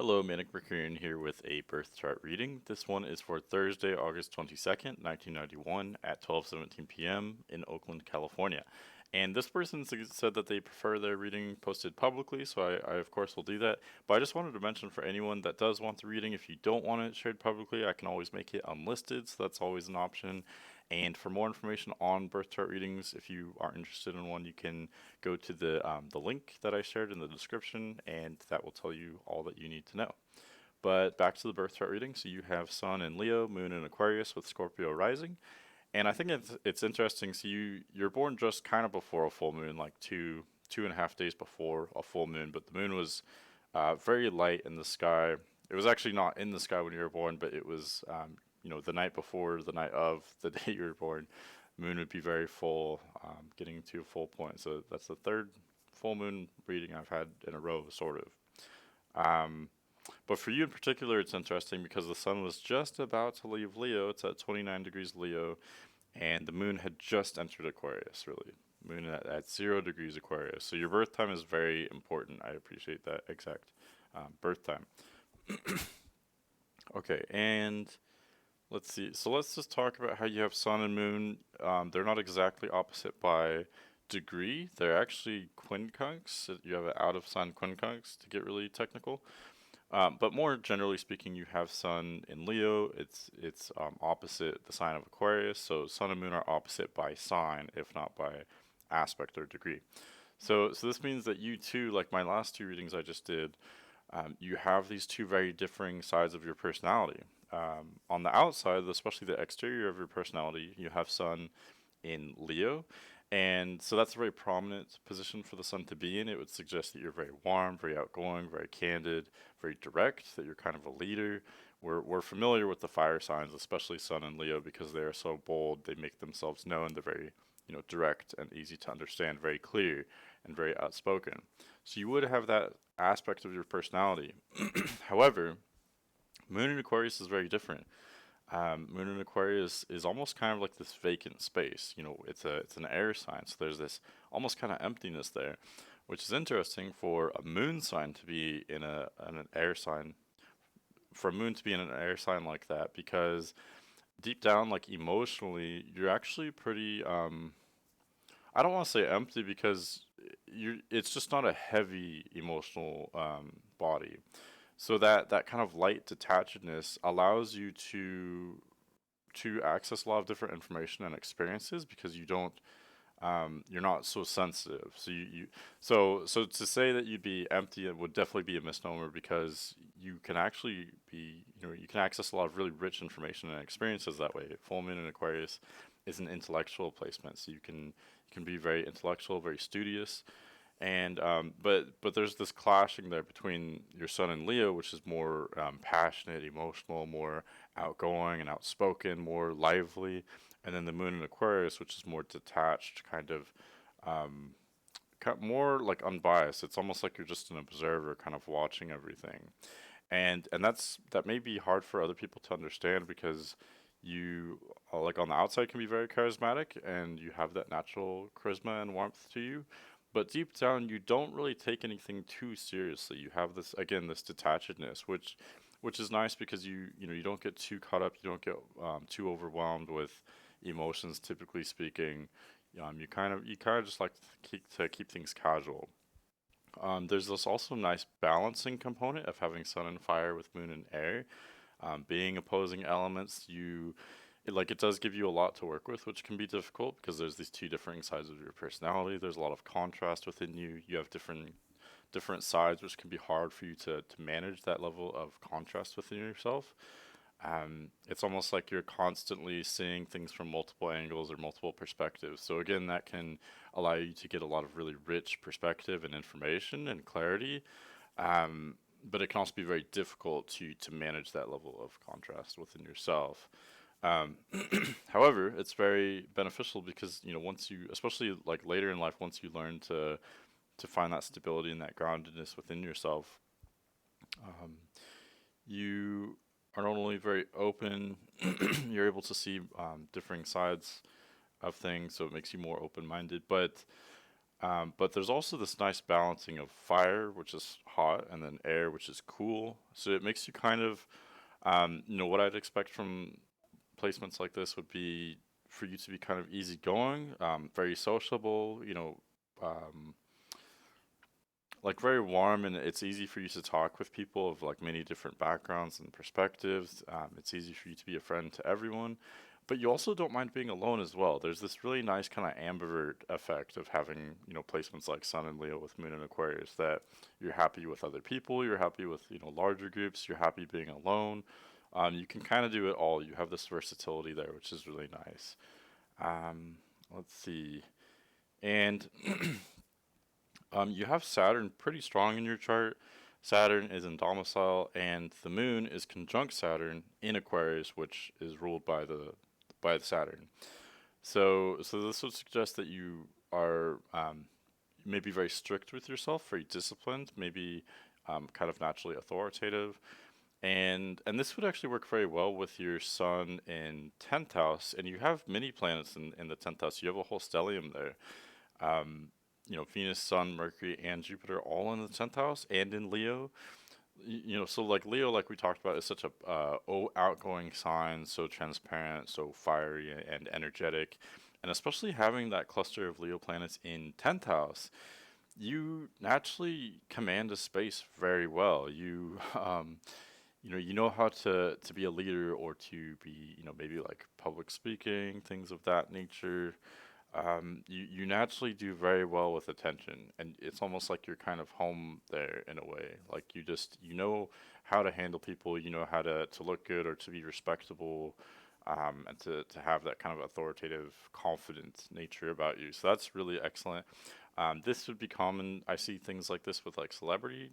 Hello, manic.mercurian here with a birth chart reading. This one is for Thursday, August 22nd, 1991 at 12:17 p.m. in Oakland, California. And this person said that they prefer their reading posted publicly, so I of course will do that. But I just wanted to mention for anyone that does want the reading, if you don't want it shared publicly, I can always make it unlisted, so that's always an option. And for more information on birth chart readings, if you are interested in one, you can go to the link that I shared in the description, and that will tell you all that you need to know. But back to the birth chart reading. So you have Sun in Leo, Moon in Aquarius with Scorpio Rising, and I think it's interesting. So you're born just kind of before a full moon, like two and a half days before a full moon, but the moon was very light in the sky. It was actually not in the sky when you were born, but it was the night before, the night of the day you were born. Moon would be very full, getting to a full point. So that's the third full moon reading I've had in a row, sort of. But for you in particular, it's interesting because the sun was just about to leave Leo. It's at 29 degrees Leo, and the moon had just entered Aquarius, really. Moon at 0 degrees Aquarius. So your birth time is very important. I appreciate that exact birth time. Okay, and let's see. So let's just talk about how you have sun and moon. They're not exactly opposite by degree. They're actually quincunx. You have an out of sign quincunx to get really technical. But more generally speaking, you have sun in Leo. It's opposite the sign of Aquarius. So sun and moon are opposite by sign, if not by aspect or degree. So this means that you too, like my last two readings I just did, you have these two very differing sides of your personality. On the outside, especially the exterior of your personality, you have sun in Leo. And so that's a very prominent position for the sun to be in. It would suggest that you're very warm, very outgoing, very candid, very direct, that you're kind of a leader. We're familiar with the fire signs, especially sun and Leo, because they are so bold. They make themselves known. They're very, direct and easy to understand, very clear and very outspoken. So you would have that aspect of your personality. However, Moon in Aquarius is very different. Moon in Aquarius is almost kind of like this vacant space. It's an air sign, so there's this almost kind of emptiness there, which is interesting for a moon sign to be in an air sign. For a moon to be in an air sign like that, because deep down, like emotionally, you're actually pretty. I don't want to say empty because it's just not a heavy emotional body. So that kind of light detachedness allows you to access a lot of different information and experiences because you're not so sensitive. So to say that you'd be empty, it would definitely be a misnomer because you can actually be, you can access a lot of really rich information and experiences that way. Full moon in Aquarius is an intellectual placement, so you can be very intellectual, very studious, and but there's this clashing there between your sun and Leo, which is more passionate, emotional, more outgoing and outspoken, more lively, and then the moon in Aquarius, which is more detached, kind of more like unbiased. It's almost like you're just an observer, kind of watching everything, and that may be hard for other people to understand because you like on the outside can be very charismatic and you have that natural charisma and warmth to you, but deep down you don't really take anything too seriously. You have this again this detachedness, which is nice because you don't get too caught up, you don't get too overwhelmed with emotions. Typically speaking, you kind of just like to keep things casual. There's this also nice balancing component of having sun and fire with moon and air, being opposing elements. It does give you a lot to work with, which can be difficult because there's these two differing sides of your personality. There's a lot of contrast within you. You have different sides, which can be hard for you to manage that level of contrast within yourself. It's almost like you're constantly seeing things from multiple angles or multiple perspectives. So again, that can allow you to get a lot of really rich perspective and information and clarity. But it can also be very difficult to manage that level of contrast within yourself. Um, However, it's very beneficial because once you, especially like later in life, once you learn to find that stability and that groundedness within yourself, um, you are not only very open, you're able to see differing sides of things, so it makes you more open-minded. But there's also this nice balancing of fire, which is hot, and then air, which is cool. So it makes you kind of, what I'd expect from placements like this would be for you to be kind of easygoing, very sociable, um, like very warm, and it's easy for you to talk with people of like many different backgrounds and perspectives. It's easy for you to be a friend to everyone, but you also don't mind being alone as well. There's this really nice kind of ambivert effect of having, placements like Sun and Leo with Moon and Aquarius, that you're happy with other people, you're happy with, larger groups, you're happy being alone. You can kind of do it all. You have this versatility there, which is really nice. Um, let's see. And you have Saturn pretty strong in your chart. Saturn is in domicile, and the Moon is conjunct Saturn in Aquarius, which is ruled by the Saturn. So this would suggest that you are maybe very strict with yourself, very disciplined, maybe kind of naturally authoritative, and this would actually work very well with your Sun in 10th house, and you have many planets in the 10th house. You have a whole stellium there. Um, Venus, Sun, Mercury, and Jupiter all in the 10th house and in Leo. So like Leo, like we talked about, is such a outgoing sign, so transparent, so fiery and energetic, and especially having that cluster of Leo planets in 10th house, you naturally command a space very well. You know how to be a leader, or to be, maybe like public speaking, things of that nature. You naturally do very well with attention, and it's almost like you're kind of home there in a way. Like you know how to handle people, you know how to look good or to be respectable, and to have that kind of authoritative, confident nature about you. So that's really excellent. This would be common. I see things like this with like celebrity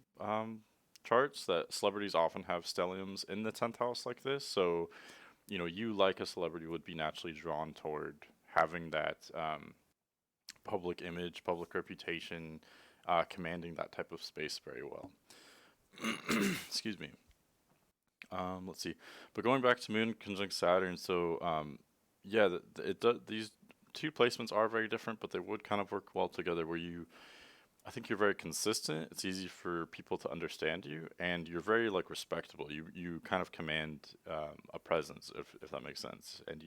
charts, that celebrities often have stelliums in the 10th house like this. So, you like a celebrity would be naturally drawn toward having that public image, public reputation, commanding that type of space very well. Excuse me. Let's see. But going back to Moon conjunct Saturn, so yeah, these two placements are very different, but they would kind of work well together. I think you're very consistent. It's easy for people to understand you, and you're very like respectable. You kind of command a presence, if that makes sense, and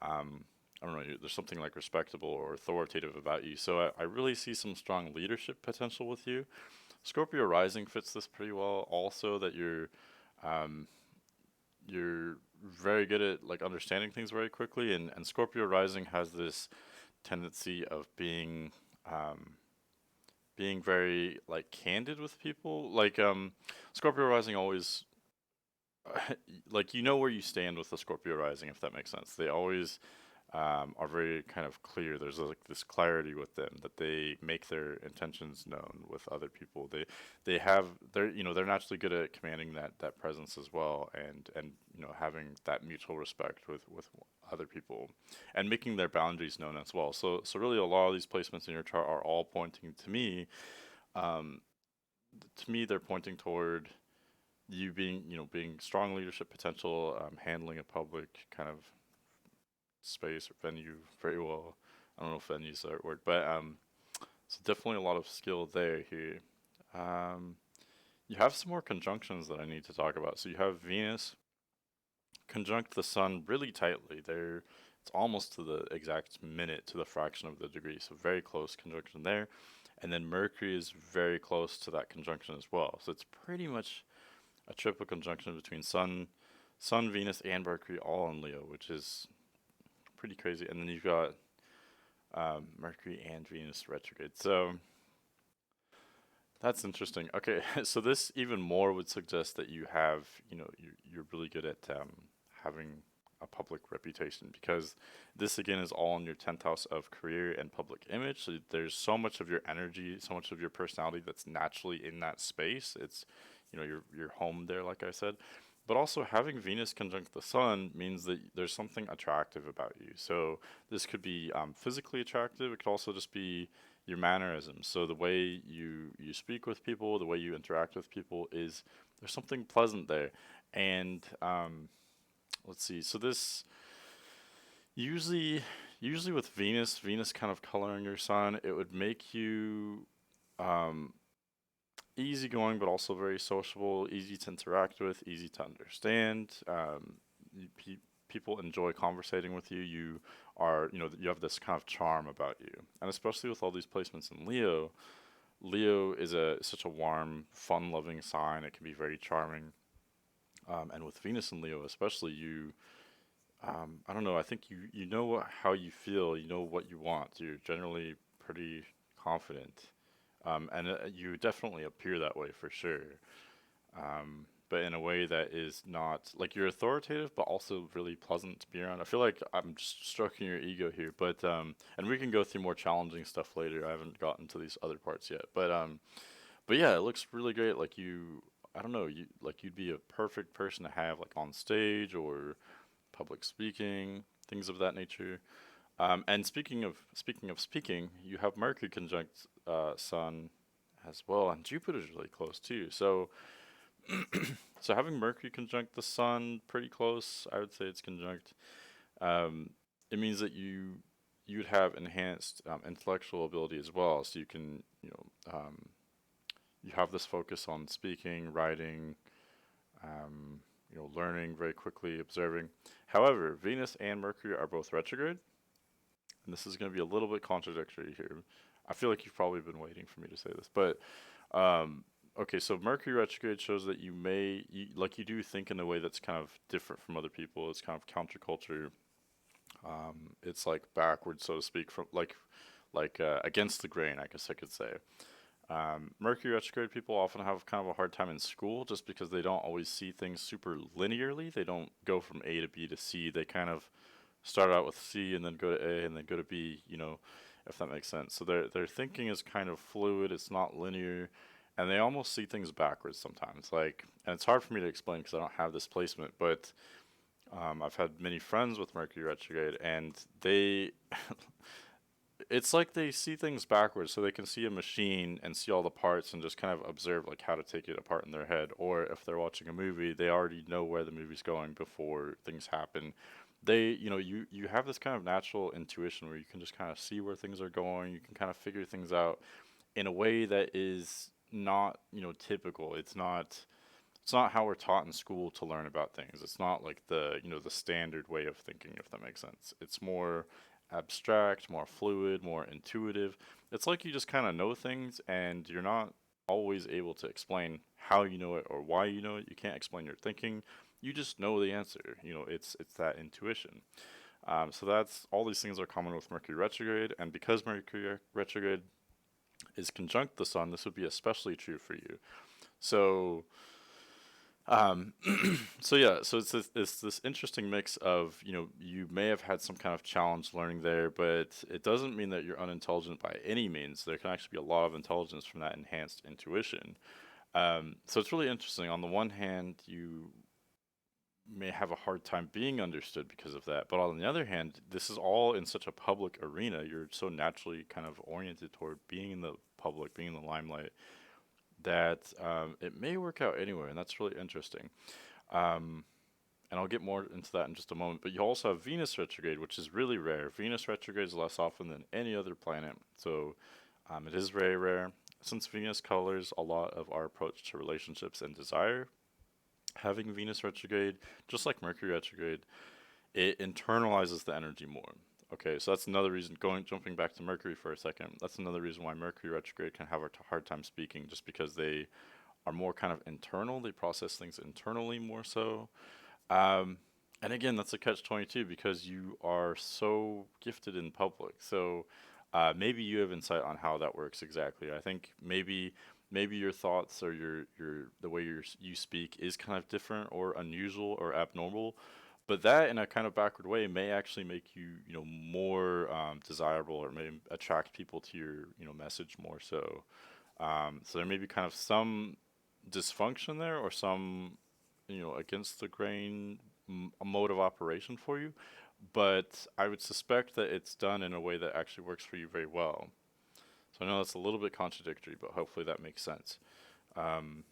um, I don't know, there's something like respectable or authoritative about you. So I really see some strong leadership potential with you. Scorpio Rising fits this pretty well. Also, that um, you're very good at like understanding things very quickly, and Scorpio Rising has this tendency of being very like candid with people. Like Scorpio Rising always like where you stand with the Scorpio Rising, if that makes sense. They always are very kind of clear. There's like this clarity with them, that they make their intentions known with other people. They're naturally good at commanding that presence as well, and having that mutual respect with other people, and making their boundaries known as well. So really, a lot of these placements in your chart are all pointing to me. Um, to me, they're pointing toward you being strong leadership potential, handling a public kind of space or venue very well. I don't know if venue is the right word, but so definitely a lot of skill there here. Um, you have some more conjunctions that I need to talk about. So you have Venus conjunct the Sun really tightly. It's almost to the exact minute, to the fraction of the degree. So very close conjunction there. And then Mercury is very close to that conjunction as well. So it's pretty much a triple conjunction between Sun, Venus, and Mercury all in Leo, which is pretty crazy. And then you've got Mercury and Venus retrograde. So that's interesting. Okay, so this even more would suggest that you're really good at having a public reputation, because this again is all in your 10th house of career and public image. So there's so much of your energy, so much of your personality that's naturally in that space. It's, your home there, like I said. But also having Venus conjunct the Sun means that there's something attractive about you. So this could be physically attractive. It could also just be your mannerisms. So the way you speak with people, the way you interact with people, is there's something pleasant there. And let's see. So this usually with Venus kind of coloring your Sun, it would make you um, easygoing, but also very sociable, easy to interact with, easy to understand. You, pe- People enjoy conversating with you. You are, you have this kind of charm about you, and especially with all these placements in Leo. Leo is a such a warm, fun-loving sign. It can be very charming, and with Venus in Leo, especially, I don't know. I think you know how you feel. You know what you want. You're generally pretty confident, and you definitely appear that way for sure. But in a way that is not like you're authoritative, but also really pleasant to be around. I feel like I'm just stroking your ego here, but and we can go through more challenging stuff later. I haven't gotten to these other parts yet, but yeah, it looks really great. Like I don't know, you'd be a perfect person to have like on stage or public speaking, things of that nature. And speaking of speaking, you have Mercury conjunct Sun as well, and Jupiter's really close too. So having Mercury conjunct the Sun pretty close, I would say it's conjunct. Um, it means that you would have enhanced intellectual ability as well. So you can you have this focus on speaking, writing, learning very quickly, observing. However, Venus and Mercury are both retrograde, and this is going to be a little bit contradictory here. I feel like you've probably been waiting for me to say this, but um, okay, so Mercury retrograde shows that you do think in a way that's kind of different from other people. It's kind of counterculture. It's like backwards, so to speak, from against the grain, I guess I could say. Mercury retrograde people often have kind of a hard time in school just because they don't always see things super linearly. They don't go from A to B to C. They kind of start out with C and then go to A and then go to B, if that makes sense. So their thinking is kind of fluid, it's not linear, and they almost see things backwards sometimes. And it's hard for me to explain because I don't have this placement, but I've had many friends with Mercury retrograde, and it's like they see things backwards, so they can see a machine and see all the parts and just kind of observe like how to take it apart in their head. Or if they're watching a movie, they already know where the movie's going before things happen. You have this kind of natural intuition where you can just kind of see where things are going. You can kind of figure things out in a way that is not, typical. It's not how we're taught in school to learn about things. It's not like the standard way of thinking, if that makes sense. It's more abstract, more fluid, more intuitive. It's like you just kind of know things and you're not always able to explain how you know it or why you know it. You can't explain your thinking. You just know the answer. It's that intuition. So that's all these things are common with Mercury retrograde, and because Mercury retrograde is conjunct the Sun, this would be especially true for you. So um, so yeah, so it's this interesting mix of, you may have had some kind of challenge learning there, but it doesn't mean that you're unintelligent by any means. There can actually be a lot of intelligence from that enhanced intuition. So it's really interesting. On the one hand, you may have a hard time being understood because of that, but on the other hand, this is all in such a public arena. You're so naturally kind of oriented toward being in the public, being in the limelight, that it may work out anyway, and that's really interesting. Um, and I'll get more into that in just a moment. But you also have Venus retrograde, which is really rare. Venus retrograde is less often than any other planet, so it is very rare. Since Venus colors a lot of our approach to relationships and desire, having Venus retrograde, just like Mercury retrograde, it internalizes the energy more. Okay, so that's another reason. Jumping back to Mercury for a second, that's another reason why Mercury retrograde can have a hard time speaking, just because they are more kind of internal. They process things internally more so. Um, and again, that's a catch-22 because you are so gifted in public. So maybe you have insight on how that works exactly. I think maybe your thoughts or your the way you speak is kind of different or unusual or abnormal, but that in a kind of backward way may actually make you, more desirable, or may attract people to your, message more so. So there may be kind of some dysfunction there, or some, against the grain mode of operation for you, but I would suspect that it's done in a way that actually works for you very well. So I know that's a little bit contradictory, but hopefully that makes sense. Um,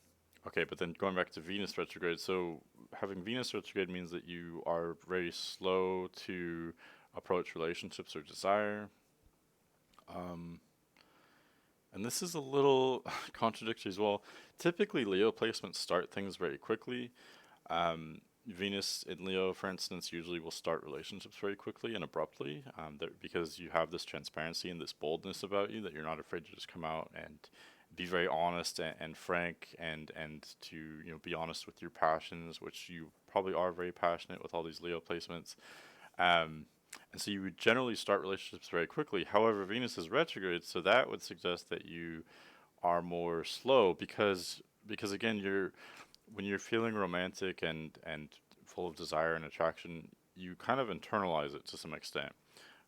okay, but then going back to Venus retrograde, so having Venus retrograde means that you are very slow to approach relationships or desire. Um, And this is a little contradictory as well. Typically, Leo placements start things very quickly. Venus in Leo, for instance, usually will start relationships very quickly and abruptly, because you have this transparency and this boldness about you that you're not afraid to just come out and be very honest and frank and to be honest with your passions, which you probably are very passionate with all these Leo placements. Um, and so you would generally start relationships very quickly. However, Venus is retrograde, so that would suggest that you are more slow because again, when you're feeling romantic and full of desire and attraction, you kind of internalize it to some extent.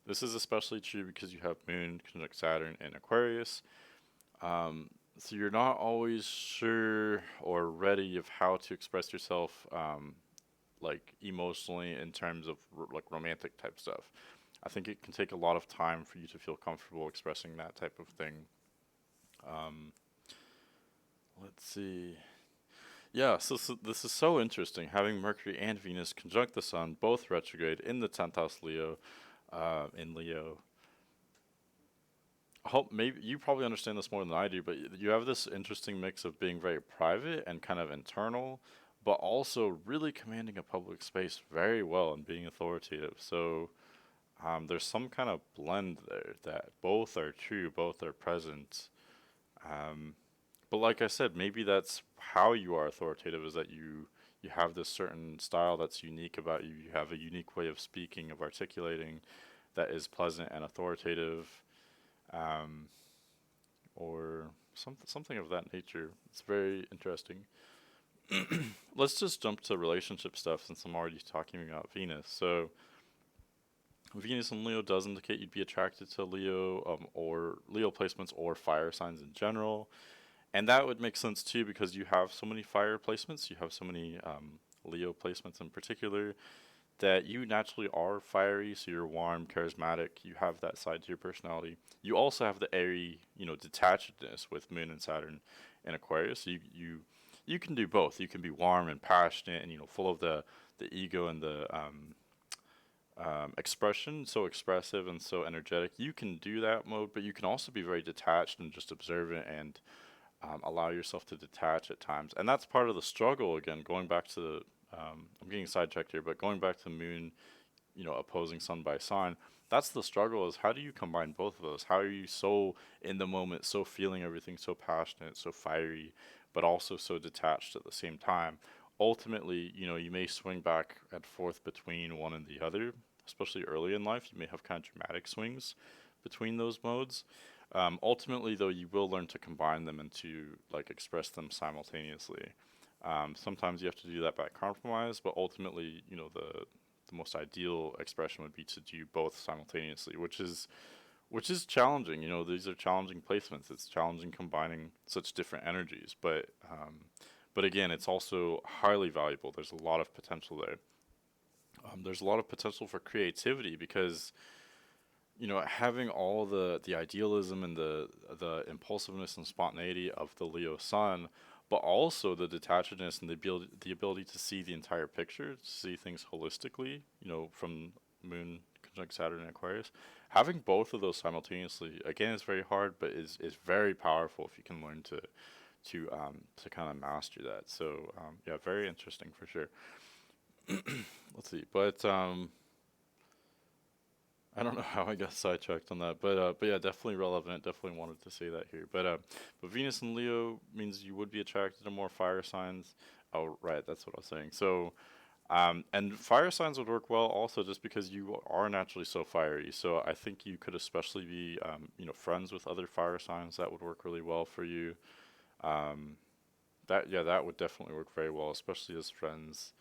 This is especially true because you have Moon conjunct Saturn in Aquarius. So you're not always sure or ready of how to express yourself, like emotionally in terms of like romantic type stuff. I think it can take a lot of time for you to feel comfortable expressing that type of thing. Um, let's see. Yeah, so this is so interesting. Having Mercury and Venus conjunct the Sun, both retrograde in the 10th house Leo, in Leo. Hope maybe you probably understand this more than I do, but you have this interesting mix of being very private and kind of internal, but also really commanding a public space very well and being authoritative. So there's some kind of blend there that both are true, both are present. Um, But like I said, maybe that's how you are authoritative is that you have this certain style that's unique about you. You have a unique way of speaking, of articulating that is pleasant and authoritative, um, or something of that nature. It's very interesting. Let's just jump to relationship stuff since I'm already talking about Venus. So Venus in Leo does indicate you'd be attracted to Leo, or Leo placements or fire signs in general. And that would make sense too because you have so many fire placements, you have so many Leo placements in particular, that you naturally are fiery, so you're warm, charismatic, you have that side to your personality. You also have the airy, detachedness with Moon and Saturn in Aquarius. So you can do both. You can be warm and passionate and full of the ego and the expression, so expressive and so energetic. You can do that mode, but you can also be very detached and just observant and allow yourself to detach at times. And that's part of the struggle, again, going back to the, I'm getting sidetracked here, but going back to Moon, opposing Sun by sign, that's the struggle is how do you combine both of those? How are you so in the moment, so feeling everything, so passionate, so fiery, but also so detached at the same time? Ultimately, you may swing back and forth between one and the other, especially early in life. You may have kind of dramatic swings between those modes. Ultimately, though, you will learn to combine them and to like express them simultaneously. Sometimes you have to do that by compromise, but ultimately, the most ideal expression would be to do both simultaneously, which is challenging. These are challenging placements. It's challenging combining such different energies, but again, it's also highly valuable. There's a lot of potential there. There's a lot of potential for creativity because having all the idealism and the impulsiveness and spontaneity of the Leo Sun, but also the detachedness and the ability to see the entire picture, to see things holistically, from Moon conjunct Saturn and Aquarius. Having both of those simultaneously, again, is very hard, but is very powerful if you can learn to kind of master that. So yeah, very interesting for sure. Let's see, but I don't know how I got sidetracked on that, but yeah, definitely relevant. Definitely wanted to say that here. But Venus and Leo means you would be attracted to more fire signs. Oh, right, that's what I was saying. So, and fire signs would work well also just because you are naturally so fiery. So I think you could especially be, friends with other fire signs. That would work really well for you. Um, that would definitely work very well, especially as friends.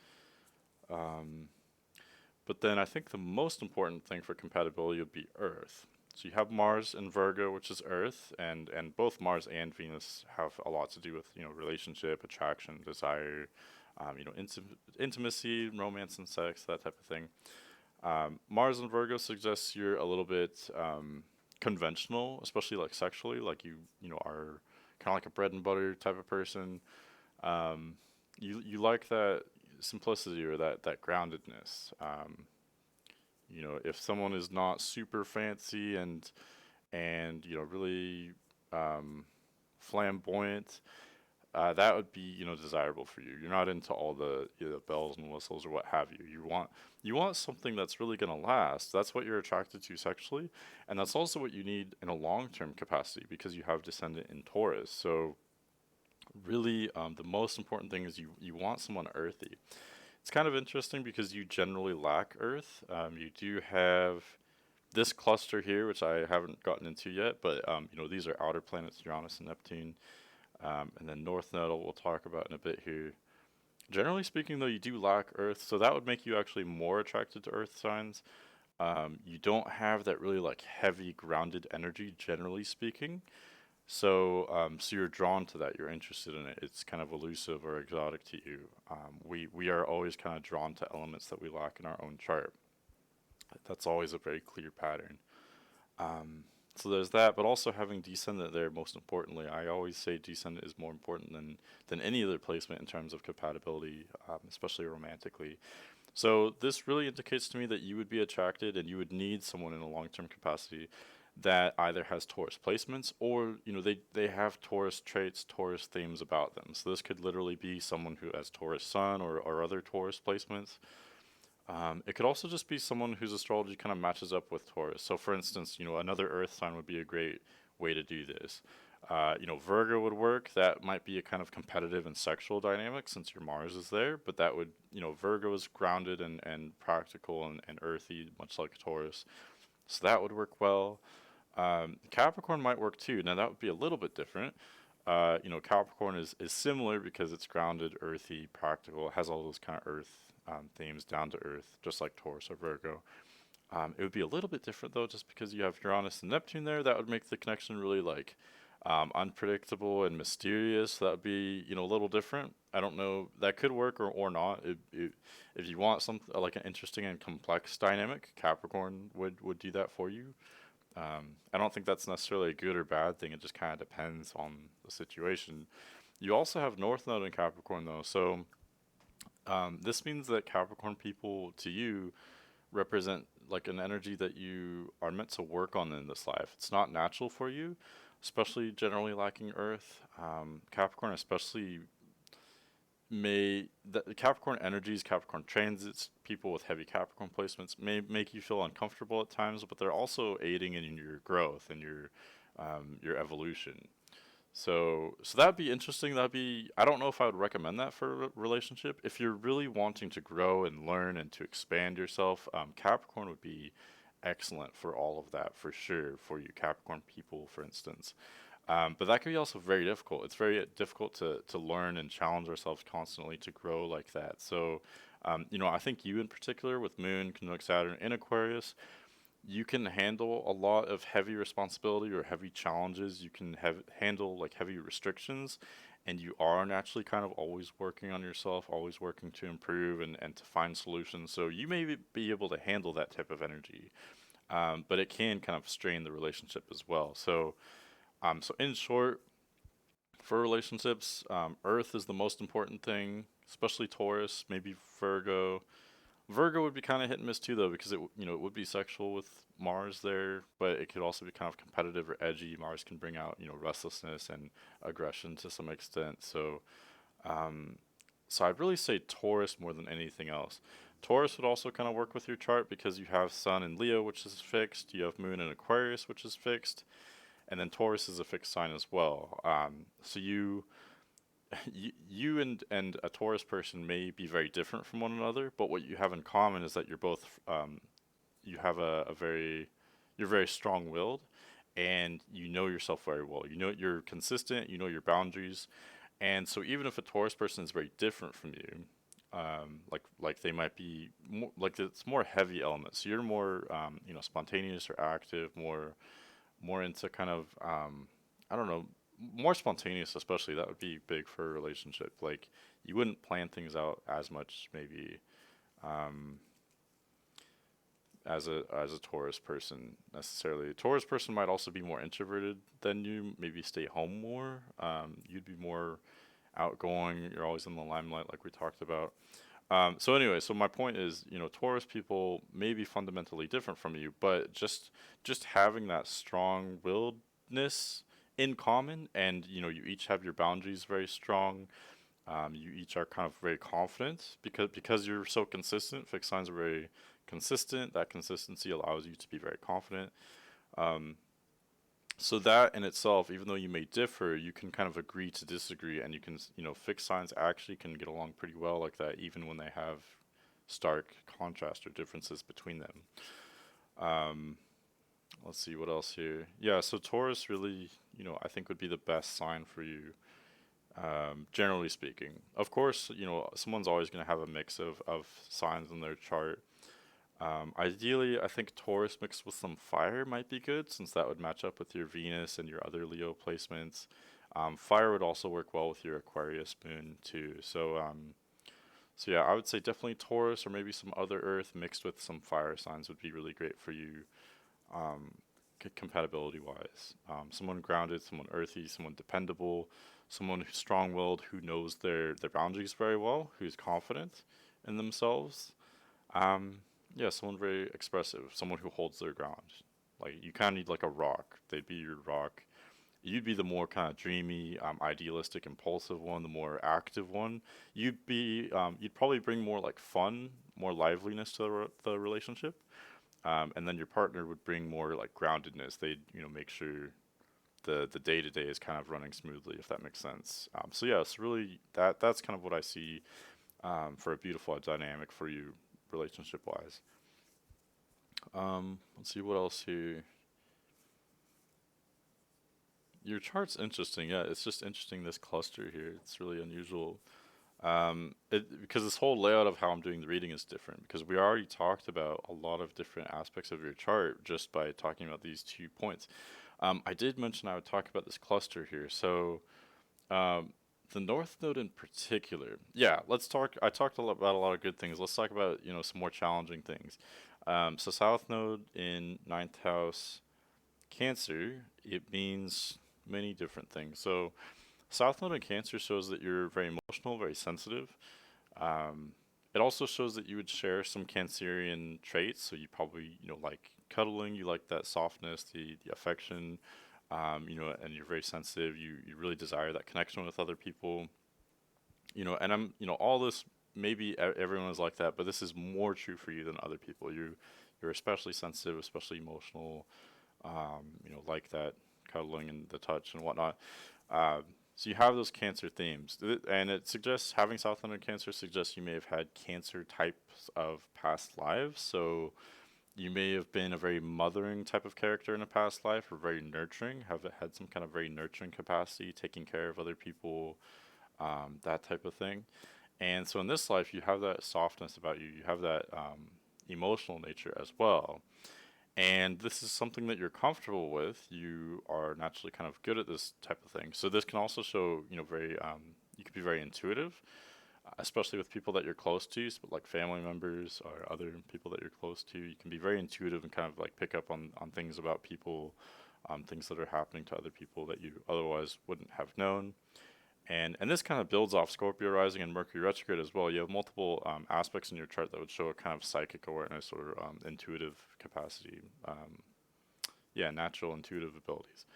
Um, But then I think the most important thing for compatibility would be Earth. So you have Mars in Virgo, which is Earth, and both Mars and Venus have a lot to do with relationship, attraction, desire, intimacy, romance, and sex, that type of thing. Mars in Virgo suggests you're a little bit conventional, especially like sexually, like you are kind of like a bread and butter type of person. Um, you like that simplicity or that groundedness. If someone is not super fancy and really um, flamboyant, that would be, desirable for you. You're not into all the, bells and whistles or what have you. You want something that's really going to last. That's what you're attracted to sexually, and that's also what you need in a long-term capacity because you have descendant in Taurus. So really, the most important thing is you want someone earthy. It's kind of interesting because you generally lack Earth. You do have this cluster here, which I haven't gotten into yet, but these are outer planets, Uranus and Neptune. And then North Nodal we'll talk about in a bit here. Generally speaking, though, you do lack Earth, so that would make you actually more attracted to Earth signs. You don't have that really like heavy grounded energy, generally speaking. So you're drawn to that. You're interested in it. It's kind of elusive or exotic to you. We are always kind of drawn to elements that we lack in our own chart. That's always a very clear pattern. Um, so there's that, but also having descendant there. Most importantly, I always say descendant is more important than any other placement in terms of compatibility, especially romantically. So this really indicates to me that you would be attracted and you would need someone in a long-term capacity that either has Taurus placements or they have Taurus traits, Taurus themes about them. So this could literally be someone who has Taurus Sun or other Taurus placements. It could also just be someone whose astrology kind of matches up with Taurus. So, for instance, another Earth sign would be a great way to do this. Virgo would work. That might be a kind of competitive and sexual dynamic since your Mars is there, but that would, Virgo is grounded and practical and earthy, much like Taurus. So that would work well. Capricorn might work too. Now, that would be a little bit different. Capricorn is similar because it's grounded, earthy, practical, it has all those kind of earth themes, down to earth, just like Taurus or Virgo. It would be a little bit different though, just because you have Uranus and Neptune there. That would make the connection really like unpredictable and mysterious. So that would be a little different. I don't know. That could work or not. If you want something like an interesting and complex dynamic, Capricorn would do that for you. I don't think that's necessarily a good or bad thing. It just kind of depends on the situation. You also have North Node in Capricorn though, so this means that Capricorn people to you represent like an energy that you are meant to work on in this life. It's not natural for you, especially generally lacking Earth. Capricorn especially the Capricorn energies, Capricorn transits, people with heavy Capricorn placements may make you feel uncomfortable at times, but they're also aiding in your growth and your evolution. So that'd be interesting. I don't know if I would recommend that for a relationship. If you're really wanting to grow and learn and to expand yourself, Capricorn would be excellent for all of that for sure. For you Capricorn people, for instance. But that can be also very difficult. It's very difficult to learn and challenge ourselves constantly to grow like that. So I think you in particular with Moon, Conjunct Saturn in Aquarius, you can handle a lot of heavy responsibility or heavy challenges. You can handle like heavy restrictions, and you are naturally kind of always working on yourself, always working to improve and to find solutions. So you may be able to handle that type of energy, but it can kind of strain the relationship as well. So in short, for relationships, Earth is the most important thing, especially Taurus, maybe Virgo. Virgo would be kind of hit and miss too, though, because it would be sexual with Mars there, but it could also be kind of competitive or edgy. Mars can bring out restlessness and aggression to some extent. Um, so I'd really say Taurus more than anything else. Taurus would also kind of work with your chart because you have Sun in Leo, which is fixed. You have Moon in Aquarius, which is fixed, and then Taurus is a fixed sign as well. So you and a Taurus person may be very different from one another, but what you have in common is that you're both you have a very you're very strong-willed and you know yourself very well. You know you're consistent, you know your boundaries. And so even if a Taurus person is very different from you, like they might be more, like it's more heavy elements. So you're more spontaneous or active, more into kind of I don't know, more spontaneous especially. That would be big for a relationship. Like you wouldn't plan things out as much maybe um, as a Taurus person necessarily. A Taurus person might also be more introverted than you, maybe stay home more. You'd be more outgoing. You're always in the limelight, like we talked about. So anyway, so my point is, Taurus people may be fundamentally different from you, but just having that strong-willedness in common, and you each have your boundaries very strong. You each are kind of very confident because you're so consistent. Fixed signs are very consistent. That consistency allows you to be very confident. Um, so that in itself, even though you may differ, you can kind of agree to disagree, and you can, fixed signs actually can get along pretty well like that, even when they have stark contrast or differences between them. Um, let's see what else here. Yeah, so Taurus really, I think would be the best sign for you, generally speaking. Of course, someone's always going to have a mix of signs in their chart. Ideally, I think Taurus mixed with some fire might be good, since that would match up with your Venus and your other Leo placements. Fire would also work well with your Aquarius moon too. So yeah, I would say definitely Taurus or maybe some other Earth mixed with some fire signs would be really great for you, um, compatibility wise. Someone grounded, someone earthy, someone dependable, someone who's strong-willed, who knows their boundaries very well, who's confident in themselves. Um, yeah, someone very expressive, someone who holds their ground. Like you kind of need like a rock. They'd be your rock. You'd be the more kind of dreamy, idealistic, impulsive one, the more active one. You'd probably bring more like fun, more liveliness to the relationship. And then your partner would bring more like groundedness. They'd, make sure the day to day is kind of running smoothly, if that makes sense. So yeah, it's really that's kind of what I see, for a beautiful dynamic for you relationship wise. Let's see what else here. Your chart's interesting. Yeah, it's just interesting this cluster here. It's really unusual. Because this whole layout of how I'm doing the reading is different because we already talked about a lot of different aspects of your chart just by talking about these 2 points. I did mention I would talk about this cluster here. So, um, the North Node in particular. Yeah, let's talk. I talked about a lot of good things. Let's talk about, some more challenging things. So South Node in ninth house, Cancer, it means many different things. So South Node in Cancer shows that you're very emotional, very sensitive. Um, it also shows that you would share some Cancerian traits. So you probably, like cuddling, you like that softness, the affection, and you're very sensitive. You really desire that connection with other people. And all this, maybe everyone is like that, but this is more true for you than other people. You're especially sensitive, especially emotional, like that cuddling and the touch and whatnot. Um, so you have those cancer themes, and it suggests having South London cancer suggests you may have had cancer types of past lives. So you may have been a very mothering type of character in a past life, or very nurturing, have had some kind of very nurturing capacity, taking care of other people, that type of thing. And so in this life, you have that softness about you. You have that, emotional nature as well. And this is something that you're comfortable with. You are naturally kind of good at this type of thing. So this can also show, very, you could be very intuitive, especially with people that you're close to, so like family members or other people that you're close to. You can be very intuitive and kind of like pick up on things about people, things that are happening to other people that you otherwise wouldn't have known. And this kind of builds off Scorpio Rising and Mercury Retrograde as well. You have multiple, aspects in your chart that would show a kind of psychic awareness or, intuitive capacity. Yeah, natural intuitive abilities.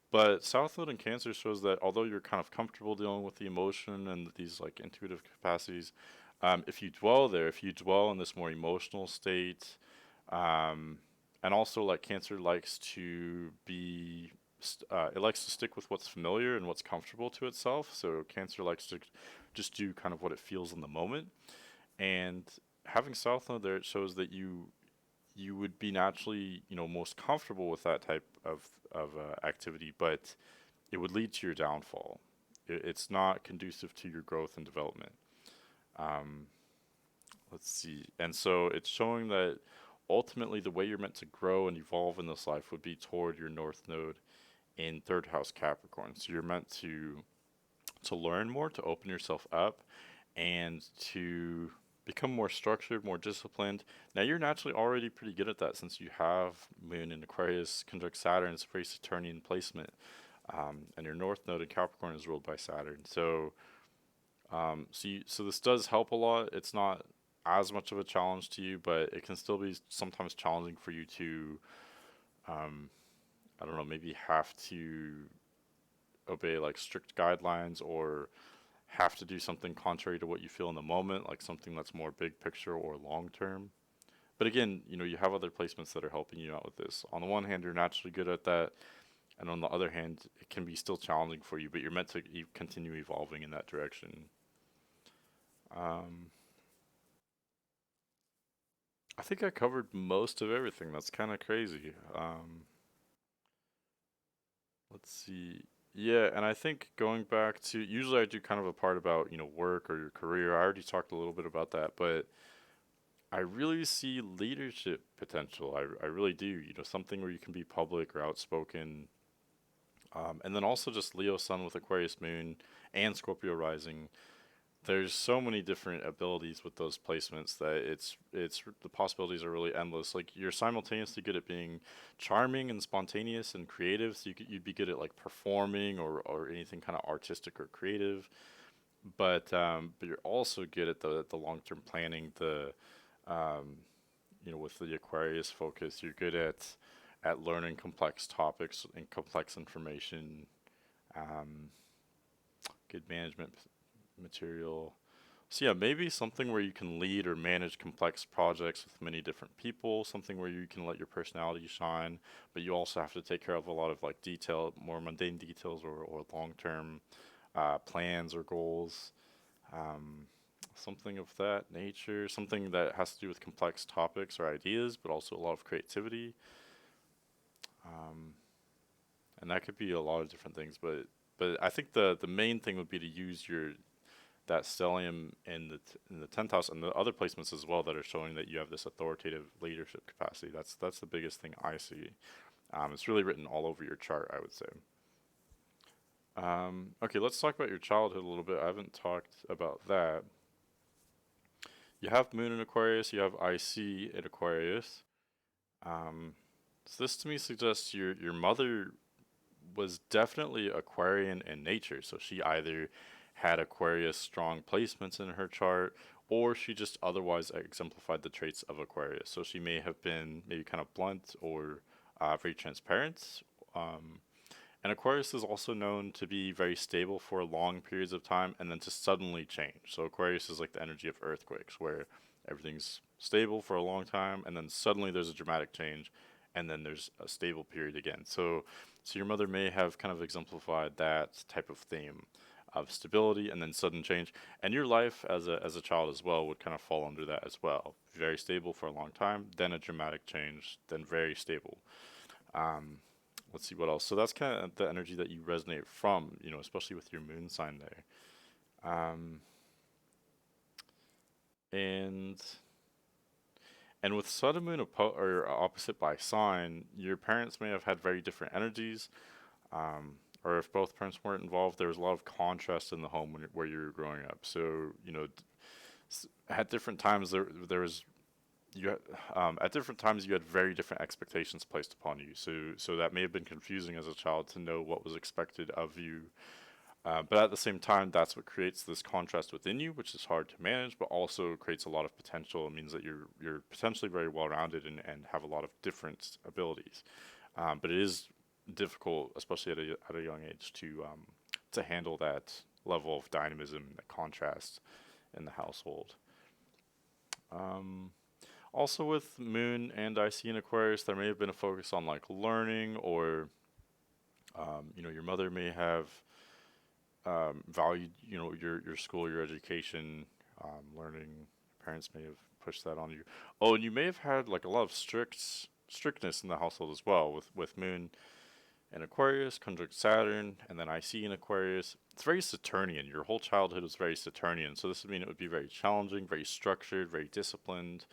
But South Node in Cancer shows that although you're kind of comfortable dealing with the emotion and these like intuitive capacities, if you dwell there, if you dwell in this more emotional state, um, and also like Cancer likes to be, it likes to stick with what's familiar and what's comfortable to itself. So Cancer likes to just do kind of what it feels in the moment. And having South Node there, it shows that you would be naturally, most comfortable with that type of activity, but it would lead to your downfall. It's not conducive to your growth and development. Um, let's see. And so it's showing that ultimately the way you're meant to grow and evolve in this life would be toward your North Node in third house Capricorn. So you're meant to learn more, to open yourself up, and to become more structured, more disciplined. Now you're naturally already pretty good at that since you have Moon in Aquarius conjunct Saturn. It's a very Saturnian placement, and your North Node in Capricorn is ruled by Saturn. So this does help a lot. It's not as much of a challenge to you, but it can still be sometimes challenging for you to, um, I don't know, maybe have to. obey like strict guidelines or have to do something contrary to what you feel in the moment, like something that's more big picture or long term. But again, you have other placements that are helping you out with this. On the one hand, you're naturally good at that, and on the other hand, it can be still challenging for you, but you're meant to continue evolving in that direction. Um, I think I covered most of everything. That's kind of crazy. Let's see. Yeah, and I think going back to usually I do kind of a part about, work or your career. I already talked a little bit about that, but I really see leadership potential. I really do. Something where you can be public or outspoken. And then also just Leo Sun with Aquarius Moon and Scorpio Rising. There's so many different abilities with those placements that it's the possibilities are really endless. Like you're simultaneously good at being charming and spontaneous and creative, so you'd be good at like performing or anything kind of artistic or creative. But you're also good at the long term planning. Um, with the Aquarius focus, you're good at learning complex topics and complex information. Um, Good management material. So yeah, maybe something where you can lead or manage complex projects with many different people, something where you can let your personality shine, but you also have to take care of a lot of like detail, more mundane details or long-term plans or goals. Um, Something of that nature, something that has to do with complex topics or ideas, but also a lot of creativity. Um, and that could be a lot of different things, but I think the main thing would be to use your that stellium in the 10th house and the other placements as well that are showing that you have this authoritative leadership capacity. That's the biggest thing I see. It's really written all over your chart, I would say. Okay, let's talk about your childhood a little bit. I haven't talked about that. You have Moon in Aquarius. You have IC in Aquarius. Um, so this to me suggests your mother was definitely Aquarian in nature. So she either had Aquarius strong placements in her chart, or she just otherwise exemplified the traits of Aquarius. So she may have been maybe kind of blunt or very transparent. Um, and Aquarius is also known to be very stable for long periods of time and then to suddenly change. So Aquarius is like the energy of earthquakes, where everything's stable for a long time and then suddenly there's a dramatic change and then there's a stable period again. So your mother may have kind of exemplified that type of theme of stability and then sudden change. And your life as a child as well would kind of fall under that as well. Very stable for a long time, then a dramatic change, then very stable. Um, let's see what else. So that's kind of the energy that you resonate from, especially with your moon sign there. Um, and and with sun and moon or opposite by sign, your parents may have had very different energies. Or if both parents weren't involved, there was a lot of contrast in the home where you were growing up. So at different times there was you had, at different times you had very different expectations placed upon you. So that may have been confusing as a child to know what was expected of you. But at the same time, that's what creates this contrast within you, which is hard to manage, but also creates a lot of potential. It means that you're potentially very well rounded and have a lot of different abilities. But it is difficult, especially at a young age, to handle that level of dynamism, that contrast in the household. Um, Also with Moon and IC in Aquarius, there may have been a focus on like learning or your mother may have valued, your school, your education, learning. Parents may have pushed that on you. Oh, and you may have had like a lot of strictness in the household as well with Moon and Aquarius, conjunct Saturn, and then IC in Aquarius. It's very Saturnian. Your whole childhood was very Saturnian. So this would mean it would be very challenging, very structured, very disciplined.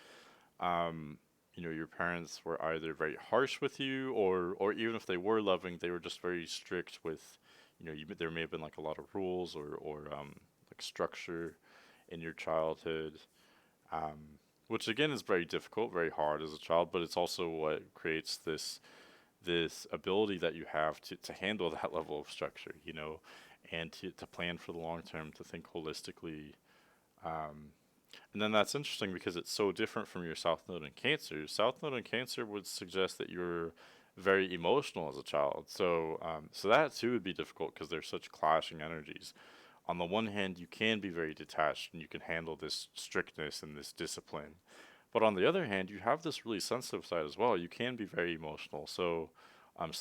Um, your parents were either very harsh with you, or even if they were loving, they were just very strict with, there may have been like a lot of rules or like structure in your childhood, which again is very difficult, very hard as a child, but it's also what creates this ability that you have to handle that level of structure, and to plan for the long term, to think holistically. Um, and then that's interesting because it's so different from your South Node in Cancer. South Node in Cancer would suggest that you're very emotional as a child. So that too would be difficult because there's such clashing energies. On the one hand, you can be very detached and you can handle this strictness and this discipline. But on the other hand, you have this really sensitive side as well. You can be very emotional. So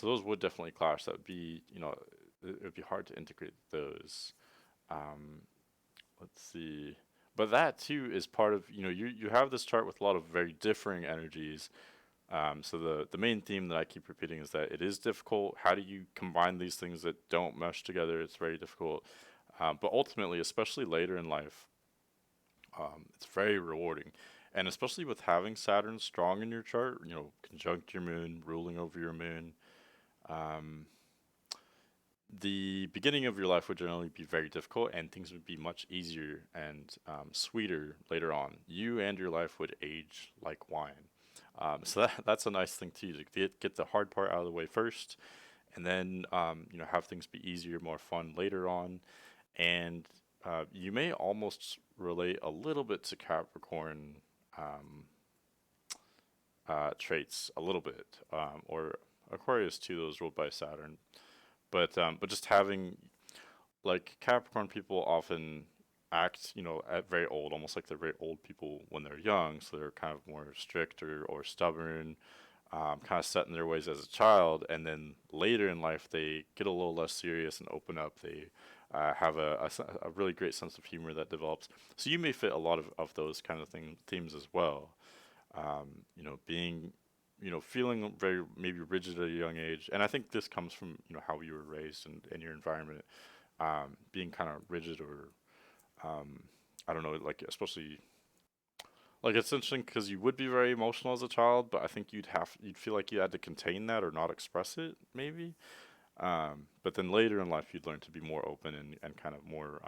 those would definitely clash. That would be, it would be hard to integrate those. Um, let's see. But that too is part of, you have this chart with a lot of very differing energies. So the main theme that I keep repeating is that it is difficult. How do you combine these things that don't mesh together? It's very difficult. But ultimately, especially later in life, it's very rewarding. And especially with having Saturn strong in your chart, conjunct your moon, ruling over your moon, um, the beginning of your life would generally be very difficult and things would be much easier and sweeter later on. You and your life would age like wine. So that's a nice thing too, to get the hard part out of the way first, and then have things be easier, more fun later on. And you may almost relate a little bit to Capricorn um, traits, a little bit, or Aquarius too. Those ruled by Saturn, but just having, like, Capricorn people often act, at very old, almost like they're very old people when they're young. So they're kind of more strict or stubborn, kind of set in their ways as a child, and then later in life they get a little less serious and open up. They have a really great sense of humor that develops. So you may fit a lot of those kind of themes as well. Being, feeling very maybe rigid at a young age, and I think this comes from how you were raised and your environment, being kind of rigid or um, I don't know, like especially like it's interesting because you would be very emotional as a child, but I think you'd feel like you had to contain that or not express it maybe. But then later in life, you'd learn to be more open and kind of more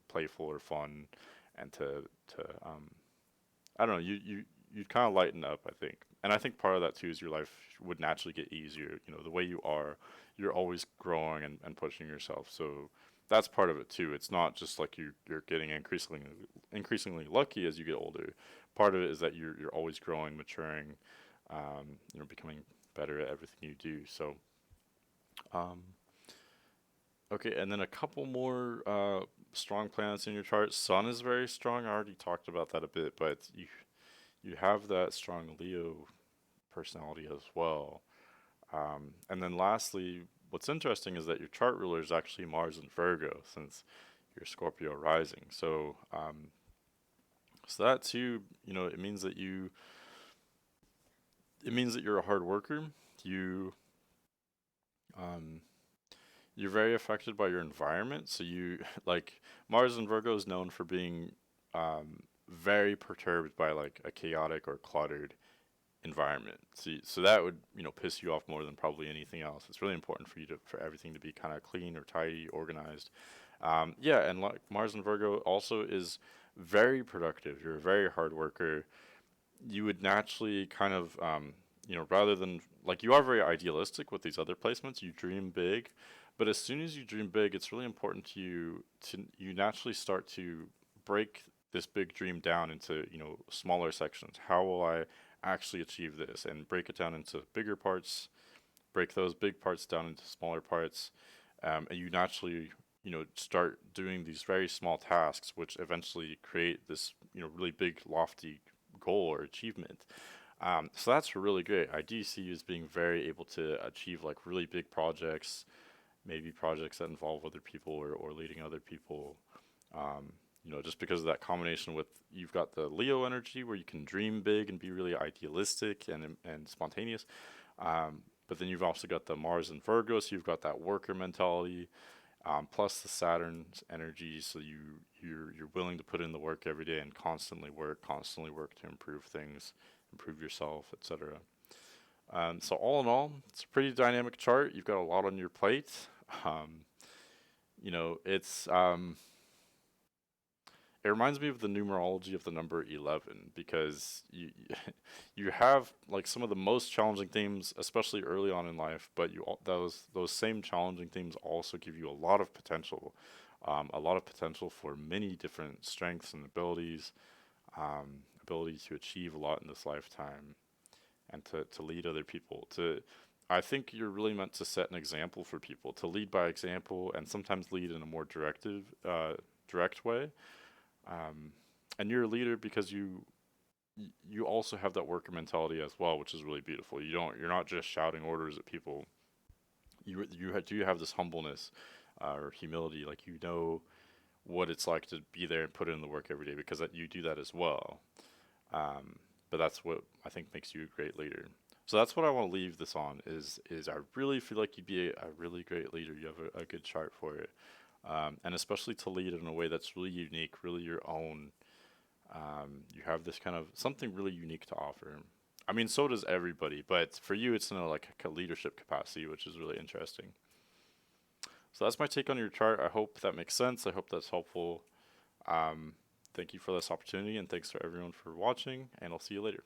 playful or fun, and to I don't know, you'd kind of lighten up, I think. And I think part of that too is your life would naturally get easier. The way you are, you're always growing and pushing yourself. So that's part of it too. It's not just like you're getting increasingly lucky as you get older. Part of it is that you're always growing, maturing, becoming better at everything you do. So um, okay, and then a couple more strong planets in your chart. Sun is very strong. I already talked about that a bit, but you have that strong Leo personality as well. And then lastly, what's interesting is that your chart ruler is actually Mars and Virgo, since you're Scorpio rising. So that too, it means that you're a hard worker. You um, you're very affected by your environment. So you like Mars and Virgo is known for being very perturbed by like a chaotic or cluttered environment. So that would piss you off more than probably anything else. It's really important for you to for everything to be kind of clean or tidy, organized. Yeah, and like Mars and Virgo also is very productive. You're a very hard worker. You would naturally kind of rather than like you are very idealistic with these other placements. You dream big, but as soon as you dream big, it's really important to you naturally start to break this big dream down into smaller sections. How will I actually achieve this, and break it down into bigger parts, break those big parts down into smaller parts, and you naturally start doing these very small tasks which eventually create this really big lofty goal or achievement. So that's really great. I do see you as being very able to achieve like really big projects, maybe projects that involve other people or leading other people. Um, just because of that combination with you've got the Leo energy where you can dream big and be really idealistic and spontaneous. But then you've also got the Mars and Virgo, so you've got that worker mentality, plus the Saturn's energy. So you're willing to put in the work every day and constantly work to improve things, improve yourself, etc. So all in all, it's a pretty dynamic chart. You've got a lot on your plate. Um, it's it reminds me of the numerology of the number 11 because you have like some of the most challenging themes, especially early on in life, but those same challenging themes also give you a lot of potential for many different strengths and abilities, ability to achieve a lot in this lifetime, and to lead other people. To I think you're really meant to set an example for people, to lead by example, and sometimes lead in a more direct way. Um, and you're a leader because you also have that worker mentality as well, which is really beautiful. You're not just shouting orders at people. Do have this humbleness or humility, like you know what it's like to be there and put in the work every day because you do that as well. Um, but that's what I think makes you a great leader. So that's what I want to leave this on is I really feel like you'd be a really great leader. You have a good chart for it. And especially to lead in a way that's really unique, really your own. You have this kind of something really unique to offer. I mean, so does everybody, but for you, it's in a like a leadership capacity, which is really interesting. So that's my take on your chart. I hope that makes sense. I hope that's helpful. Um, Thank you for this opportunity, and thanks to everyone for watching, and I'll see you later.